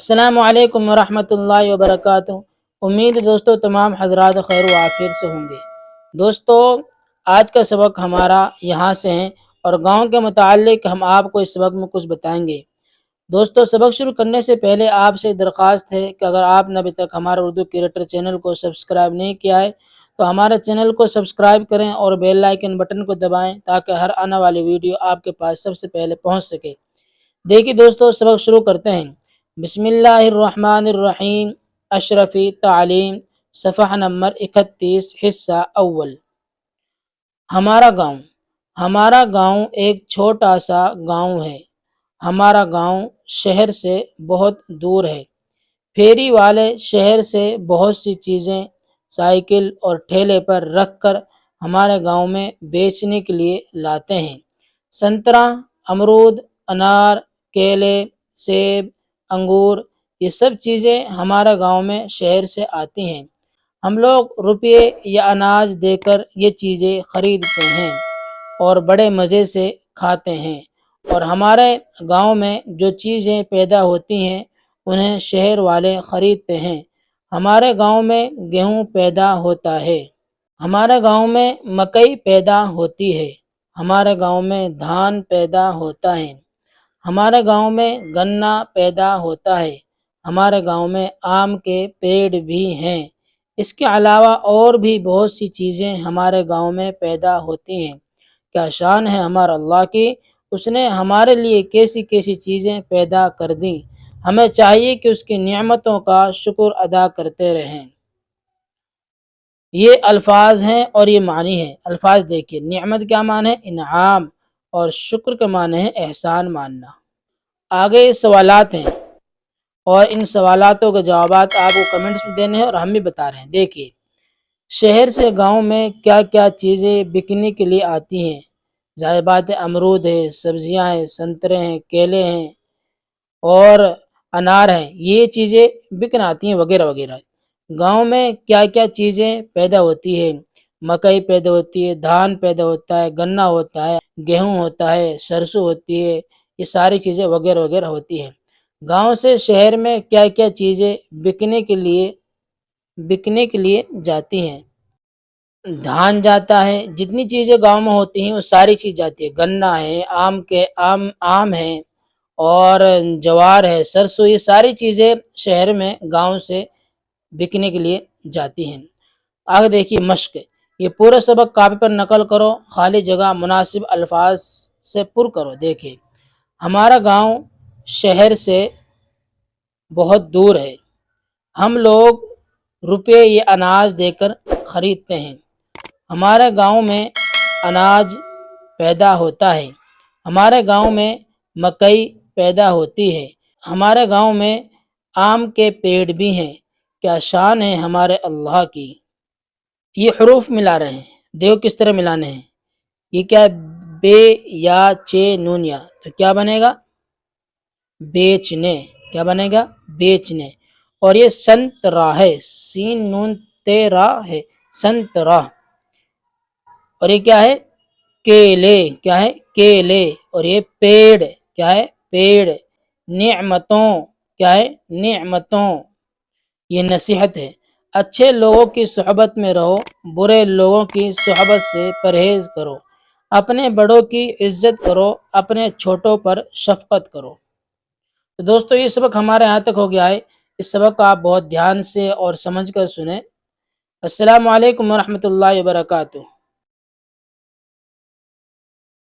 السلام علیکم ورحمۃ اللہ وبرکاتہ۔ امید ہے دوستو تمام حضرات خیر و عافیت سے ہوں گے۔ دوستو آج کا سبق ہمارا یہاں سے ہے اور گاؤں کے متعلق ہم آپ کو اس سبق میں کچھ بتائیں گے۔ دوستو سبق شروع کرنے سے پہلے آپ سے درخواست ہے کہ اگر آپ نے ابھی تک ہمارا اردو کریٹر چینل کو سبسکرائب نہیں کیا ہے تو ہمارے چینل کو سبسکرائب کریں اور بیل آئیکن بٹن کو دبائیں تاکہ ہر آنے والی ویڈیو آپ کے پاس سب سے پہلے پہنچ سکے۔ دیکھیے دوستو سبق شروع کرتے ہیں۔ بسم اللہ الرحمن الرحیم۔ اشرفی تعلیم، صفحہ نمبر 31، حصہ اول۔ ہمارا گاؤں ایک چھوٹا سا گاؤں ہے۔ ہمارا گاؤں شہر سے بہت دور ہے۔ پھیری والے شہر سے بہت سی چیزیں سائیکل اور ٹھیلے پر رکھ کر ہمارے گاؤں میں بیچنے کے لیے لاتے ہیں۔ سنترا، امرود، انار، کیلے، سیب، انگور، یہ سب چیزیں ہمارے گاؤں میں شہر سے آتی ہیں۔ ہم لوگ روپے یا اناج دے کر یہ چیزیں خریدتے ہیں اور بڑے مزے سے کھاتے ہیں، اور ہمارے گاؤں میں جو چیزیں پیدا ہوتی ہیں انہیں شہر والے خریدتے ہیں۔ ہمارے گاؤں میں گیہوں پیدا ہوتا ہے، ہمارے گاؤں میں مکئی پیدا ہوتی ہے، ہمارے گاؤں میں دھان پیدا ہوتا ہے، ہمارے گاؤں میں گنا پیدا ہوتا ہے، ہمارے گاؤں میں آم کے پیڑ بھی ہیں۔ اس کے علاوہ اور بھی بہت سی چیزیں ہمارے گاؤں میں پیدا ہوتی ہیں۔ کیا شان ہے ہمارے اللہ کی، اس نے ہمارے لیے کیسی کیسی چیزیں پیدا کر دیں۔ ہمیں چاہیے کہ اس کی نعمتوں کا شکر ادا کرتے رہیں۔ یہ الفاظ ہیں اور یہ معنی ہے۔ الفاظ دیکھیے، نعمت کیا معنی ہے؟ انعام، اور شکر کا معنی ہے احسان ماننا۔ آگے سوالات ہیں اور ان سوالاتوں کے جوابات آپ کو کمنٹس میں دینے ہیں اور ہم بھی بتا رہے ہیں۔ دیکھیے، شہر سے گاؤں میں کیا کیا چیزیں بکنے کے لیے آتی ہیں؟ ظاہر بات ہے، امرود ہے، سبزیاں ہیں، سنترے ہیں، کیلے ہیں اور انار ہیں، یہ چیزیں بکن آتی ہیں وغیرہ وغیرہ۔ گاؤں میں کیا کیا چیزیں پیدا ہوتی ہے؟ مکئی پیدا ہوتی ہے، دھان پیدا ہوتا ہے، گنا ہوتا ہے، گیہوں ہوتا ہے، سرسوں ہوتی ہے، یہ ساری چیزیں وغیرہ وغیرہ ہوتی ہیں۔ گاؤں سے شہر میں کیا کیا چیزیں بکنے کے لیے جاتی ہیں؟ دھان جاتا ہے، جتنی چیزیں گاؤں میں ہوتی ہیں وہ ساری چیز جاتی ہے۔ گنا ہے، آم ہے اور جوار ہے، سرسوں، یہ ساری چیزیں شہر میں گاؤں سے بکنے کے لیے جاتی ہیں۔ آگے دیکھیے مشق، یہ پورے سبق کاپی پر نقل کرو، خالی جگہ مناسب الفاظ سے پر کرو۔ دیکھیے، ہمارا گاؤں شہر سے بہت دور ہے، ہم لوگ روپے یا اناج دے کر خریدتے ہیں۔ ہمارے گاؤں میں اناج پیدا ہوتا ہے، ہمارے گاؤں میں مکئی پیدا ہوتی ہے، ہمارے گاؤں میں آم کے پیڑ بھی ہیں۔ کیا شان ہے ہمارے اللہ کی۔ یہ حروف ملا رہے ہیں، دیکھو کس طرح ملانے ہیں۔ یہ کیا ہے؟ بے یا چے نون یا، تو کیا بنے گا؟ بیچنے۔ کیا بنے گا؟ بیچنے۔ اور یہ سنترا ہے، سین نون تیرا ہے، سنترا۔ اور یہ کیا ہے؟ کیلے۔ کیا ہے؟ کیلے۔ اور یہ پیڑ۔ کیا ہے؟ پیڑ۔ نعمتوں۔ کیا ہے؟ نعمتوں۔ یہ نصیحت ہے، اچھے لوگوں کی صحبت میں رہو، برے لوگوں کی صحبت سے پرہیز کرو، اپنے بڑوں کی عزت کرو، اپنے چھوٹوں پر شفقت کرو۔ تو دوستو یہ سبق ہمارے یہاں تک ہو گیا ہے۔ اس سبق کو آپ بہت دھیان سے اور سمجھ کر سنیں۔ السلام علیکم ورحمۃ اللہ وبرکاتہ۔